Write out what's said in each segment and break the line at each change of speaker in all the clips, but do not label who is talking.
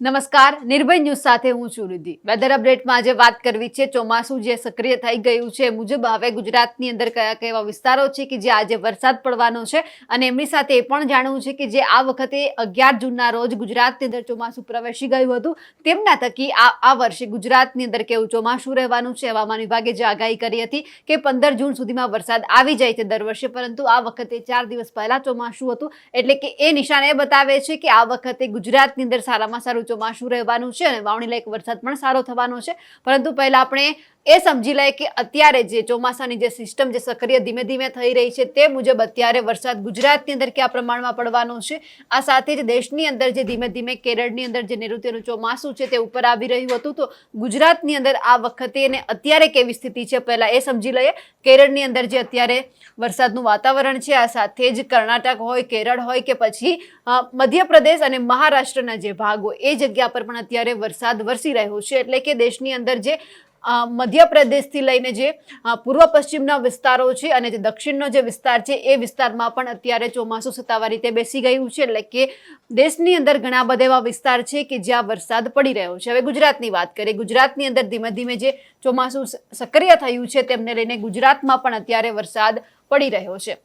નમસ્કાર, નિર્ભય ન્યૂઝ સાથે હું છું રિદ્ધિ। વેધર અપડેટમાં આજે વાત કરવી છે ચોમાસું જે સક્રિય થઈ ગયું છે મુજબ હવે ગુજરાતની અંદર કયા કયા વિસ્તારો છે કે જે આજે વરસાદ પડવાનો છે અને એમની સાથે એ પણ જાણવું છે કે જે આ વખતે 11 જૂનના રોજ ગુજરાતની અંદર ચોમાસું પ્રવેશી ગયું હતું તેમના થકી આ વર્ષે ગુજરાતની અંદર કેવું ચોમાસું રહેવાનું છે। હવામાન વિભાગે જે આગાહી કરી હતી કે 15 જૂન સુધીમાં વરસાદ આવી જાય છે દર વર્ષે, પરંતુ આ વખતે 4 દિવસ પહેલા ચોમાસું હતું એટલે કે એ નિશાન એ બતાવે છે કે આ વખતે ગુજરાતની અંદર સારામાં સારું ચોમાસું રહેવાનું છે અને વાવણી લાયક વરસાદ પણ સારો થવાનો છે। પરંતુ પહેલા આપણે એ સમજી લઈએ કે અત્યારે જે ચોમાસાની જે સિસ્ટમ જે સક્રિય ધીમે ધીમે થઈ રહી છે તે મુજબ અત્યારે વરસાદ ગુજરાતની અંદર કયા પ્રમાણમાં પડવાનો છે। આ સાથે જ દેશની અંદર જે ધીમે ધીમે કેરળની અંદર જે નૈઋત્યનું ચોમાસું છે તે ઉપર આવી રહ્યું હતું, તો ગુજરાતની અંદર આ વખતે અને અત્યારે કેવી સ્થિતિ છે પહેલા એ સમજી લઈએ। કેરળની અંદર જે અત્યારે વરસાદનું વાતાવરણ છે, આ સાથે જ કર્ણાટક હોય, કેરળ હોય કે પછી મધ્યપ્રદેશ અને મહારાષ્ટ્રના જે ભાગો એ જગ્યા પર પણ અત્યારે વરસાદ વરસી રહ્યો છે। એટલે કે દેશની અંદર જે મધ્યપ્રદેશથી લઈને જે પૂર્વ પશ્ચિમના વિસ્તારો છે અને જે દક્ષિણનો જે વિસ્તાર છે એ વિસ્તારમાં પણ અત્યારે ચોમાસું સત્તાવાર રીતે બેસી ગયું છે। એટલે કે દેશની અંદર ઘણા બધા એવા વિસ્તાર છે કે જ્યાં વરસાદ પડી રહ્યો છે। હવે ગુજરાતની વાત કરીએ, ગુજરાતની અંદર ધીમે ધીમે જે ચોમાસું સક્રિય થયું છે તેમને લઈને ગુજરાતમાં પણ અત્યારે વરસાદ પડી રહ્યો છે।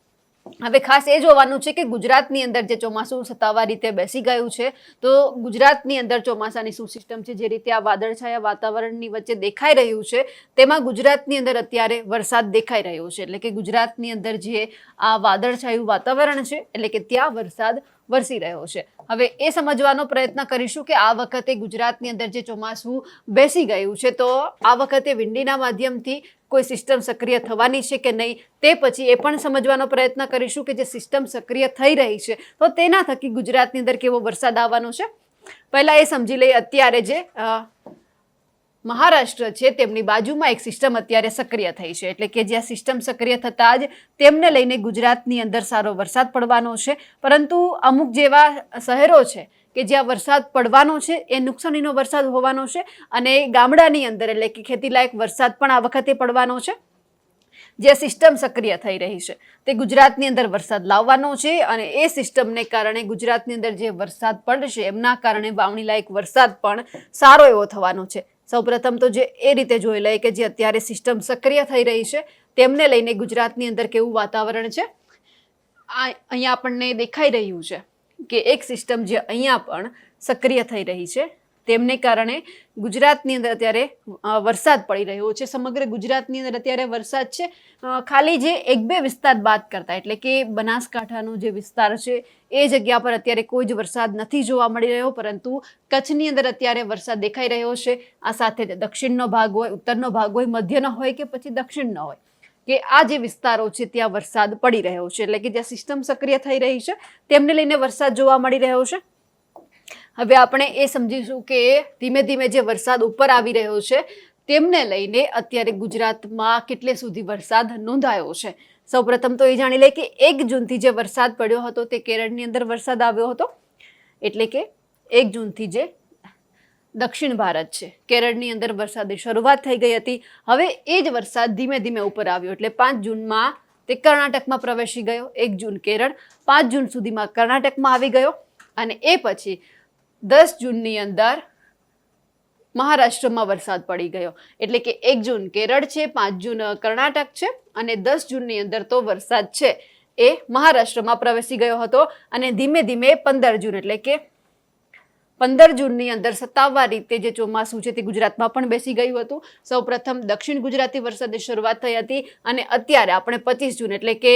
હવે ખાસ એ જોવાનું છે કે ગુજરાતની અંદર જે ચોમાસું સત્તાવાર રીતે બેસી ગયું છે તો ગુજરાતની અંદર ચોમાસાની શું સિસ્ટમ છે, જે રીતે આ વાદળછાયા વાતાવરણની વચ્ચે દેખાઈ રહ્યું છે તેમાં ગુજરાતની અંદર અત્યારે વરસાદ દેખાઈ રહ્યો છે। એટલે કે ગુજરાતની અંદર જે આ વાદળછાયું વાતાવરણ છે એટલે કે ત્યાં વરસાદ વરસી રહ્યો છે। હવે એ સમજવાનો પ્રયત્ન કરીશું કે આ વખતે ગુજરાતની અંદર જે ચોમાસું બેસી ગયું છે તો આ વખતે વિંડીના માધ્યમથી કોઈ સિસ્ટમ સક્રિય થવાની છે કે નહીં, તે પછી એ પણ સમજવાનો પ્રયત્ન કરીશું કે જે સિસ્ટમ સક્રિય થઈ રહી છે તો તેના થકી ગુજરાતની અંદર કેવો વરસાદ આવવાનો છે। પહેલા એ સમજી લઈએ, અત્યારે જે મહારાષ્ટ્ર છે તેમની બાજુમાં એક સિસ્ટમ અત્યારે સક્રિય થઈ છે એટલે કે જ્યાં સિસ્ટમ સક્રિય થતાં જ તેમને લઈને ગુજરાતની અંદર સારો વરસાદ પડવાનો છે। પરંતુ અમુક જેવા શહેરો છે કે જ્યાં વરસાદ પડવાનો છે એ નુકસાનીનો વરસાદ હોવાનો છે અને ગામડાની અંદર એટલે કે ખેતીલાયક વરસાદ પણ આ વખતે પડવાનો છે। જે સિસ્ટમ સક્રિય થઈ રહી છે તે ગુજરાતની અંદર વરસાદ લાવવાનો છે અને એ સિસ્ટમને કારણે ગુજરાતની અંદર જે વરસાદ પડશે એમના કારણે વાવણી લાયક વરસાદ પણ સારો એવો થવાનો છે। સૌપ્રથમ તો જે એ રીતે જોઈ લઈએ કે જે અત્યારે સિસ્ટમ સક્રિય થઈ રહી છે તેમને લઈને ગુજરાતની અંદર કેવું વાતાવરણ છે। અહીંયા આપણને દેખાઈ રહ્યું છે કે એક સિસ્ટમ જે અહીંયા પણ સક્રિય થઈ રહી છે તેમને કારણે ગુજરાતની અંદર અત્યારે વરસાદ પડી રહ્યો છે। સમગ્ર ગુજરાતની અંદર અત્યારે વરસાદ છે, ખાલી જે 1-2 વિસ્તાર બાદ કરતા એટલે કે બનાસકાંઠાનો જે વિસ્તાર છે એ જગ્યા પર અત્યારે કોઈ જ વરસાદ નથી જોવા મળી રહ્યો, પરંતુ કચ્છની અંદર અત્યારે વરસાદ દેખાઈ રહ્યો છે। આ સાથે દક્ષિણનો ભાગ હોય, ઉત્તરનો ભાગ હોય, મધ્યનો હોય કે પછી દક્ષિણનો હોય કે આ જે વિસ્તારો છે ત્યાં વરસાદ પડી રહ્યો છે એટલે કે જ્યાં સિસ્ટમ સક્રિય થઈ રહી છે તેમને લઈને વરસાદ જોવા મળી રહ્યો છે। હવે આપણે એ સમજીશું કે ધીમે ધીમે જે વરસાદ ઉપર આવી રહ્યો છે તેમને લઈને અત્યારે ગુજરાતમાં કેટલે સુધી વરસાદ નોંધાયો છે। સૌપ્રથમ તો એ જાણી લે કે 1 જૂનથી જે વરસાદ પડ્યો હતો તે કેરળની અંદર વરસાદ આવ્યો હતો એટલે કે 1 જૂનથી જે દક્ષિણ ભારત છે કેરળની અંદર વરસાદની શરૂઆત થઈ ગઈ હતી। હવે એ જ વરસાદ ધીમે ધીમે ઉપર આવ્યો એટલે 5 જૂનમાં તે કર્ણાટકમાં પ્રવેશી ગયો, 1 જૂન કેરળ, 5 જૂન સુધીમાં કર્ણાટકમાં આવી ગયો અને એ પછી 10 જૂનની અંદર મહારાષ્ટ્રમાં વરસાદ પડી ગયો એટલે કે 1 જૂન કેરળ છે, 5 જૂન કર્ણાટક છે અને 10 જૂનની અંદર તો વરસાદ છે એ મહારાષ્ટ્રમાં પ્રવેશી ગયો હતો અને ધીમે ધીમે 15 જૂન એટલે કે 15 જૂનની અંદર સત્તાવાર રીતે જે ચોમાસું છે તે ગુજરાતમાં પણ બેસી ગયું હતું। સૌપ્રથમ દક્ષિણ ગુજરાતી વરસાદની શરૂઆત થઈ હતી અને અત્યારે આપણે 25 જૂન એટલે કે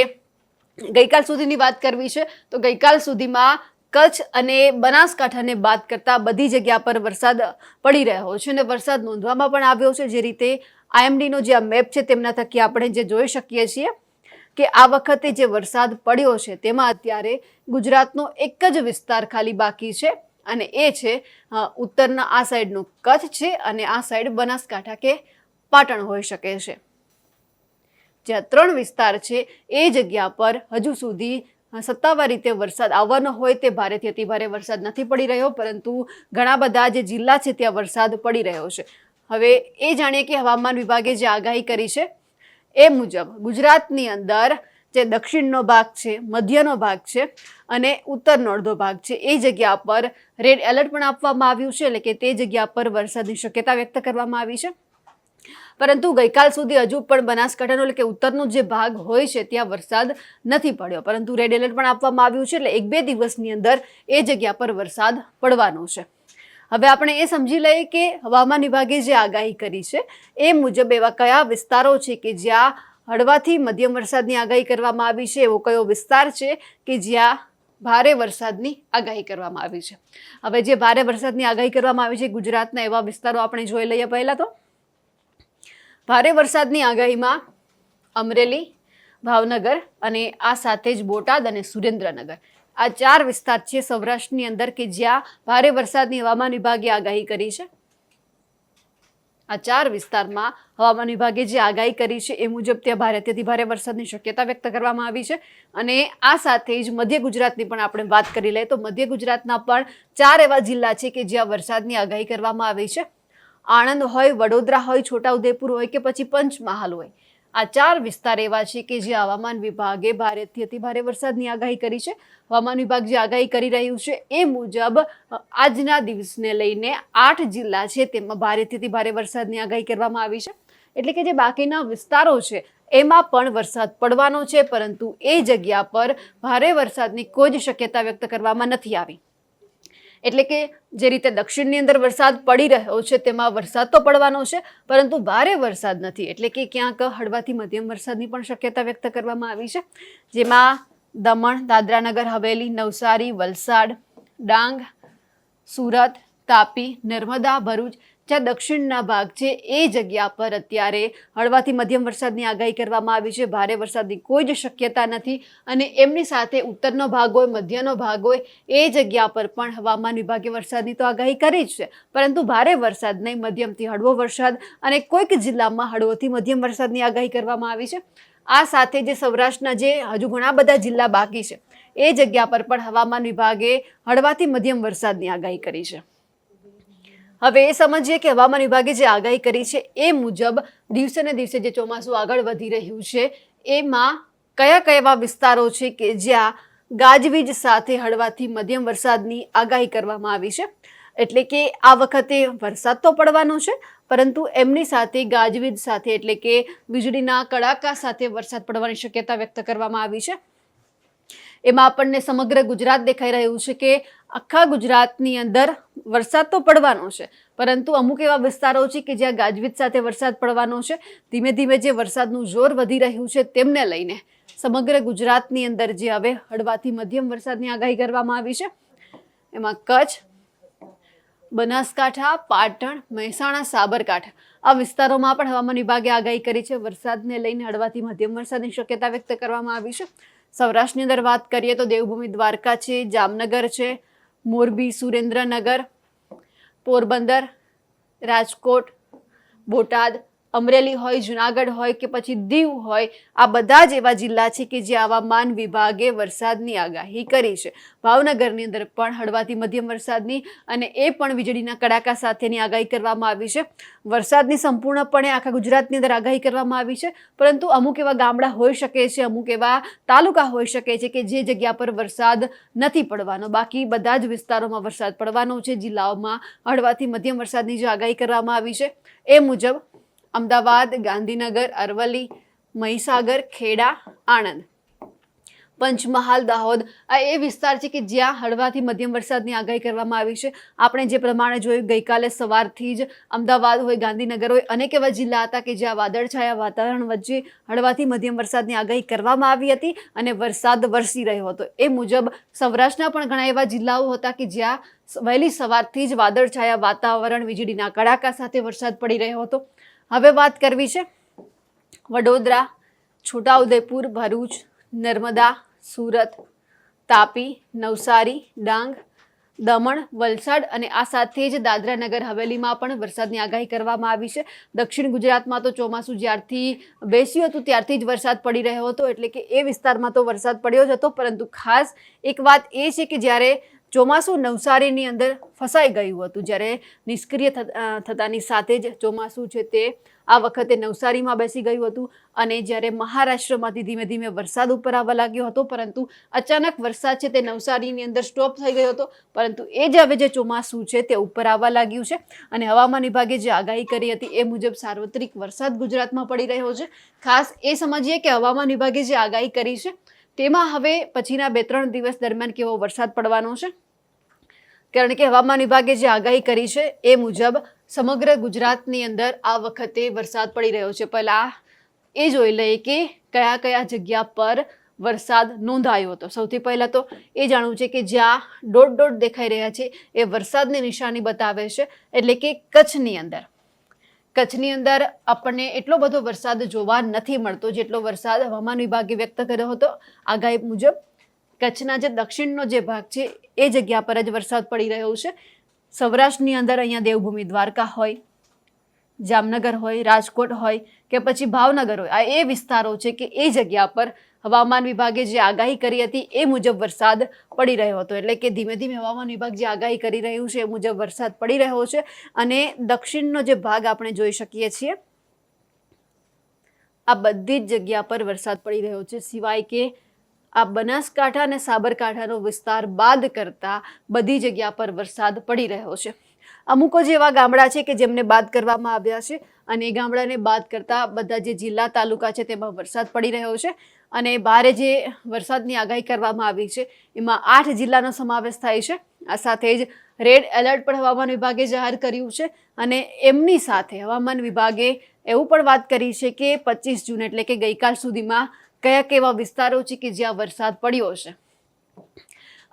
ગઈકાલ સુધીની વાત કરવી છે તો ગઈકાલ સુધીમાં કચ્છ અને બનાસકાંઠાને બાદ કરતા બધી જગ્યા પર વરસાદ પડી રહ્યો છે અને વરસાદ નોંધવામાં પણ આવ્યો છે। જે રીતે IMDનો જે આ મેપ છે તેમના થકી આપણે જે જોઈ શકીએ છીએ કે આ વખતે જે વરસાદ પડ્યો છે તેમાં અત્યારે ગુજરાતનો એક જ વિસ્તાર ખાલી બાકી છે અને એ છે ઉત્તરના આ સાઈડનું કચ્છ છે અને આ સાઈડ બનાસકાંઠા કે પાટણ હોઈ શકે છે। જ્યાં 3 વિસ્તાર છે એ જગ્યા પર હજુ સુધી સત્તાવાર રીતે વરસાદ આવવાનો હોય તે ભારેથી અતિભારે વરસાદ નથી પડી રહ્યો, પરંતુ ઘણા બધા જે જિલ્લા છે ત્યાં વરસાદ પડી રહ્યો છે। હવે એ જાણીએ કે હવામાન વિભાગે જે આગાહી કરી છે એ મુજબ ગુજરાતની અંદર જે દક્ષિણનો ભાગ છે, મધ્યનો ભાગ છે અને ઉત્તરનો અડધો ભાગ છે, એ જગ્યા પર રેડ એલર્ટ પણ આપવામાં આવ્યું છે, એટલે કે તે જગ્યા પર વરસાદની શક્યતા વ્યક્ત કરવામાં આવી છે. પરંતુ ગઈકાલ સુધી હજુ પણ બનાસકાંઠાનો એટલે કે ઉત્તરનો જે ભાગ હોય છે ત્યાં વરસાદ નથી પડ્યો, પરંતુ રેડ એલર્ટ પણ આપવામાં આવ્યું છે, એટલે 1-2 દિવસની અંદર એ જગ્યા પર વરસાદ પડવાનો છે. હવે આપણે એ સમજી લઈએ કે હવામાન વિભાગે જે આગાહી કરી છે એ મુજબ એવા કયા વિસ્તારો છે કે જ્યાં હળવાથી મધ્યમ વરસાદની આગાહી કરવામાં આવી છે, એવો કયો વિસ્તાર છે કે જ્યાં ભારે વરસાદની આગાહી કરવામાં આવી છે. હવે જે ભારે વરસાદની આગાહી કરવામાં આવી છે ગુજરાતના એવા વિસ્તારો આપણે જોઈ લઈએ. પહેલા તો ભારે વરસાદની આગાહીમાં અમરેલી, ભાવનગર અને આ સાથે જ બોટાદ અને સુરેન્દ્રનગર, આ 4 વિસ્તાર છે સૌરાષ્ટ્રની અંદર કે જ્યાં ભારે વરસાદની હવામાન વિભાગે આગાહી કરી છે. આ 4 વિસ્તારમાં હવામાન વિભાગે જે આગાહી કરી છે એ મુજબ ત્યાં ભારેથી ભારે વરસાદની શક્યતા વ્યક્ત કરવામાં આવી છે. અને આ સાથે જ મધ્ય ગુજરાતની પણ આપણે વાત કરી લઈએ તો મધ્ય ગુજરાતના પણ 4 એવા જિલ્લા છે કે જ્યાં વરસાદની આગાહી કરવામાં આવી છે. આણંદ હોય, વડોદરા હોય, છોટાઉદેપુર હોય કે પછી પંચમહાલ હોય, આ 4 વિસ્તાર એવા છે કે જે હવામાન વિભાગે ભારેથી અતિભારે વરસાદની આગાહી કરી છે. હવામાન વિભાગ જે આગાહી કરી રહ્યું છે એ મુજબ આજના દિવસને લઈને 8 જિલ્લા છે તેમાં ભારેથી અતિભારે વરસાદની આગાહી કરવામાં આવી છે. એટલે કે જે બાકીના વિસ્તારો છે એમાં પણ વરસાદ પડવાનો છે, પરંતુ એ જગ્યા પર ભારે વરસાદની કોઈ જ શક્યતા વ્યક્ત કરવામાં નથી આવી. એટલે કે જે રીતે દક્ષિણની અંદર વરસાદ પડી રહ્યો છે તેમાં વરસાદ તો પડવાનો છે, પરંતુ ભારે વરસાદ નથી. એટલે કે ક્યાંક હળવાથી મધ્યમ વરસાદની પણ શક્યતા વ્યક્ત કરવામાં આવી છે, જેમાં દમણ, દાદરા નગર હવેલી, નવસારી, વલસાડ, ડાંગ, સુરત, તાપી, નર્મદા, ભરૂચ, જ્યાં દક્ષિણના ભાગ છે એ જગ્યા પર અત્યારે હળવાથી મધ્યમ વરસાદની આગાહી કરવામાં આવી છે. ભારે વરસાદની કોઈ જ શક્યતા નથી. અને એમની સાથે ઉત્તરનો ભાગ હોય, મધ્યનો ભાગ હોય, એ જગ્યા પર પણ હવામાન વિભાગે વરસાદની તો આગાહી કરી જ છે, પરંતુ ભારે વરસાદ નહીં, મધ્યમથી હળવો વરસાદ અને કોઈક જિલ્લામાં હળવોથી મધ્યમ વરસાદની આગાહી કરવામાં આવી છે. આ સાથે જે સૌરાષ્ટ્રના જે હજુ ઘણા બધા જિલ્લા બાકી છે એ જગ્યા પર પણ હવામાન વિભાગે હળવાથી મધ્યમ વરસાદની આગાહી કરી છે. હવે એ સમજીએ કે હવામાન વિભાગે જે આગાહી કરી છે એ મુજબ દિવસે ને દિવસે જે ચોમાસું આગળ વધી રહ્યું છે એમાં કયા કયા એવા વિસ્તારો છે કે જ્યાં ગાજવીજ સાથે હળવાથી મધ્યમ વરસાદની આગાહી કરવામાં આવી છે. એટલે કે આ વખતે વરસાદ તો પડવાનો છે, પરંતુ એમની સાથે ગાજવીજ સાથે એટલે કે વીજળીના કડાકા સાથે વરસાદ પડવાની શક્યતા વ્યક્ત કરવામાં આવી છે. એમાં આપણને સમગ્ર ગુજરાત દેખાઈ રહ્યું છે કે આખા ગુજરાતની અંદર વરસાદ તો પડવાનો છે, પરંતુ અમુક એવા વિસ્તારો છે કે જ્યાં ગાજવીજ સાથે વરસાદ પડવાનો છે. ધીમે ધીમે જે વરસાદનું જોર વધી રહ્યું છે તેમને લઈને સમગ્ર ગુજરાતની અંદર જે હવે હળવાથી મધ્યમ વરસાદની આગાહી કરવામાં આવી છે, એમાં કચ્છ, બનાસકાંઠા, પાટણ, મહેસાણા, સાબરકાંઠા આ વિસ્તારોમાં પણ હવામાન વિભાગે આગાહી કરી છે. વરસાદને લઈને હળવાથી મધ્યમ વરસાદની શક્યતા વ્યક્ત કરવામાં આવી છે. સૌરાષ્ટ્રની અંદર વાત કરીએ તો દેવભૂમિ દ્વારકા છે, જામનગર છે, મોરબી, સુરેન્દ્રનગર, પોરબંદર, રાજકોટ, બોટાદ, અમરેલી હોય, જુનાગઢ હોય કે પછી દીવ હોય, આ બધા જ એવા જિલ્લા છે કે જે હવામાન વિભાગે વરસાદની આગાહી કરી છે. ભાવનગરની અંદર પણ હળવાથી મધ્યમ વરસાદની અને એ પણ વીજળીના કડાકા સાથેની આગાહી કરવામાં આવી છે. વરસાદની સંપૂર્ણપણે આખા ગુજરાતની અંદર આગાહી કરવામાં આવી છે, પરંતુ અમુક એવા ગામડા હોઈ શકે છે, અમુક એવા તાલુકા હોઈ શકે છે કે જે જગ્યા પર વરસાદ નથી પડવાનો. બાકી બધા જ વિસ્તારોમાં વરસાદ પડવાનો છે. જિલ્લાઓમાં હળવાથી મધ્યમ વરસાદની જે આગાહી કરવામાં આવી છે એ મુજબ અમદાવાદ, ગાંધીનગર, અરવલ્લી, મહીસાગર, ખેડા, આણંદ, પંચમહાલ, દાહોદ આ એ વિસ્તાર છે કે જ્યાં હળવાથી મધ્યમ વરસાદની આગાહી કરવામાં આવી છે. આપણે જે પ્રમાણે જોયું ગઈકાલે સવારથી જ અમદાવાદ હોય, ગાંધીનગર હોય, અનેક એવા જિલ્લા હતા કે જ્યાં વાદળછાયા વાતાવરણ વચ્ચે હળવાથી મધ્યમ વરસાદની આગાહી કરવામાં આવી હતી અને વરસાદ વરસી રહ્યો હતો. એ મુજબ સૌરાષ્ટ્રના પણ ઘણા એવા જિલ્લાઓ હતા કે જ્યાં વહેલી સવારથી જ વાદળછાયા વાતાવરણ, વીજળીના કડાકા સાથે વરસાદ પડી રહ્યો હતો. હવે વાત કરવી છે વડોદરા, છોટાઉદેપુર, ભરૂચ, નર્મદા, સુરત, તાપી, નવસારી, ડાંગ, દમણ, વલસાડ અને આ સાથે જ દાદરા નગર હવેલીમાં પણ વરસાદની આગાહી કરવામાં આવી છે. દક્ષિણ ગુજરાતમાં તો ચોમાસું જ્યારથી બેસ્યું હતું ત્યારથી જ વરસાદ પડી રહ્યો હતો, એટલે કે એ વિસ્તારમાં તો વરસાદ પડ્યો જ હતો. પરંતુ ખાસ એક વાત એ છે કે જ્યારે ચોમાસું નવસારીની અંદર ફસાઈ ગયું હતું, જ્યારે નિષ્ક્રિય થતાની સાથે જ ચોમાસું છે તે આ વખતે નવસારીમાં બેસી ગયું હતું અને જ્યારે મહારાષ્ટ્રમાંથી ધીમે ધીમે વરસાદ ઉપર આવવા લાગ્યો હતો, પરંતુ અચાનક વરસાદ છે તે નવસારીની અંદર સ્ટોપ થઈ ગયો હતો, પરંતુ એ જ હવે જે ચોમાસું છે તે ઉપર આવવા લાગ્યું છે અને હવામાન વિભાગે જે આગાહી કરી હતી એ મુજબ સાર્વત્રિક વરસાદ ગુજરાતમાં પડી રહ્યો છે. ખાસ એ સમજીએ કે હવામાન વિભાગે જે આગાહી કરી છે તેમાં હવે પછીના 2-3 દિવસ દરમિયાન કેવો વરસાદ પડવાનો છે, કારણ કે હવામાન વિભાગે જે આગાહી કરી છે એ મુજબ સમગ્ર ગુજરાતની અંદર આ વખતે વરસાદ પડી રહ્યો છે. પહેલા એ જોઈ લઈએ કે કયા કયા જગ્યા પર વરસાદ નોંધાયો હતો. સૌથી પહેલાં તો એ જાણવું છે કે જ્યાં ડોટ દેખાઈ રહ્યા છે એ વરસાદની નિશાની બતાવે છે, એટલે કે કચ્છની અંદર આપણને એટલો બધો વરસાદ જોવા નથી મળતો જેટલો વરસાદ હવામાન વિભાગે વ્યક્ત કર્યો હતો આગાહી મુજબ. કચ્છના જે દક્ષિણનો જે ભાગ છે એ જગ્યા પર જ વરસાદ પડી રહ્યો છે. સૌરાષ્ટ્રની અંદર અહીંયા દેવભૂમિ દ્વારકા હોય, જામનગર હોય, રાજકોટ હોય કે પછી ભાવનગર હોય, આ એ વિસ્તારો છે કે એ જગ્યા પર હવામાન વિભાગે જે આગાહી કરી હતી એ મુજબ વરસાદ પડી રહ્યો હતો. એટલે કે ધીમે ધીમે હવામાન વિભાગ જે આગાહી કરી રહ્યું છે એ મુજબ વરસાદ પડી રહ્યો છે અને દક્ષિણનો જે ભાગ આપણે જોઈ શકીએ છીએ આ બધી જ જગ્યા પર વરસાદ પડી રહ્યો છે, સિવાય કે આ બનાસકાંઠા અને સાબરકાંઠાનો વિસ્તાર બાદ કરતા બધી જગ્યા પર વરસાદ પડી રહ્યો છે. અમુકો જે એવા ગામડા છે કે જેમને બાદ કરવામાં આવ્યા છે અને એ ગામડાને બાદ કરતા બધા જે જિલ્લા તાલુકા છે તેમાં વરસાદ પડી રહ્યો છે અને ભારે જે વરસાદની આગાહી કરવામાં આવી છે એમાં 8 જિલ્લાનો સમાવેશ થાય છે. આ સાથે જ રેડ એલર્ટ પણ હવામાન વિભાગે જાહેર કર્યું છે અને એમની સાથે હવામાન વિભાગે એવું પણ વાત કરી છે કે 25 જૂન એટલે કે ગઈકાલ સુધીમાં કયા કેવા વિસ્તારો છે કે જ્યાં વરસાદ પડ્યો છે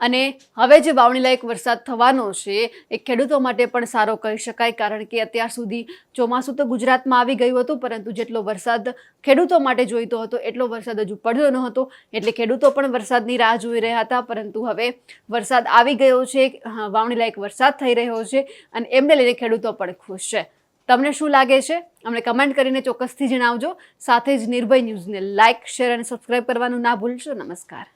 અને હવે જે વાવણી લાયક વરસાદ થવાનો છે એ ખેડૂતો માટે પણ સારો કહી શકાય, કારણ કે અત્યાર સુધી ચોમાસું તો ગુજરાતમાં આવી ગયું હતું, પરંતુ જેટલો વરસાદ ખેડૂતો માટે જોઈતો હતો એટલો વરસાદ હજુ પડ્યો ન હતો, એટલે ખેડૂતો પણ વરસાદની રાહ જોઈ રહ્યા હતા. પરંતુ હવે વરસાદ આવી ગયો છે, વાવણી લાયક વરસાદ થઈ રહ્યો છે અને એમને લઈને ખેડૂતો પણ ખુશ છે. તમને શું લાગે છે અમને કમેન્ટ કરીને ચોક્કસથી જણાવજો. સાથે જ નિર્ભય ન્યૂઝને લાઇક, શેર અને સબસ્ક્રાઇબ કરવાનું ના ભૂલશો. નમસ્કાર.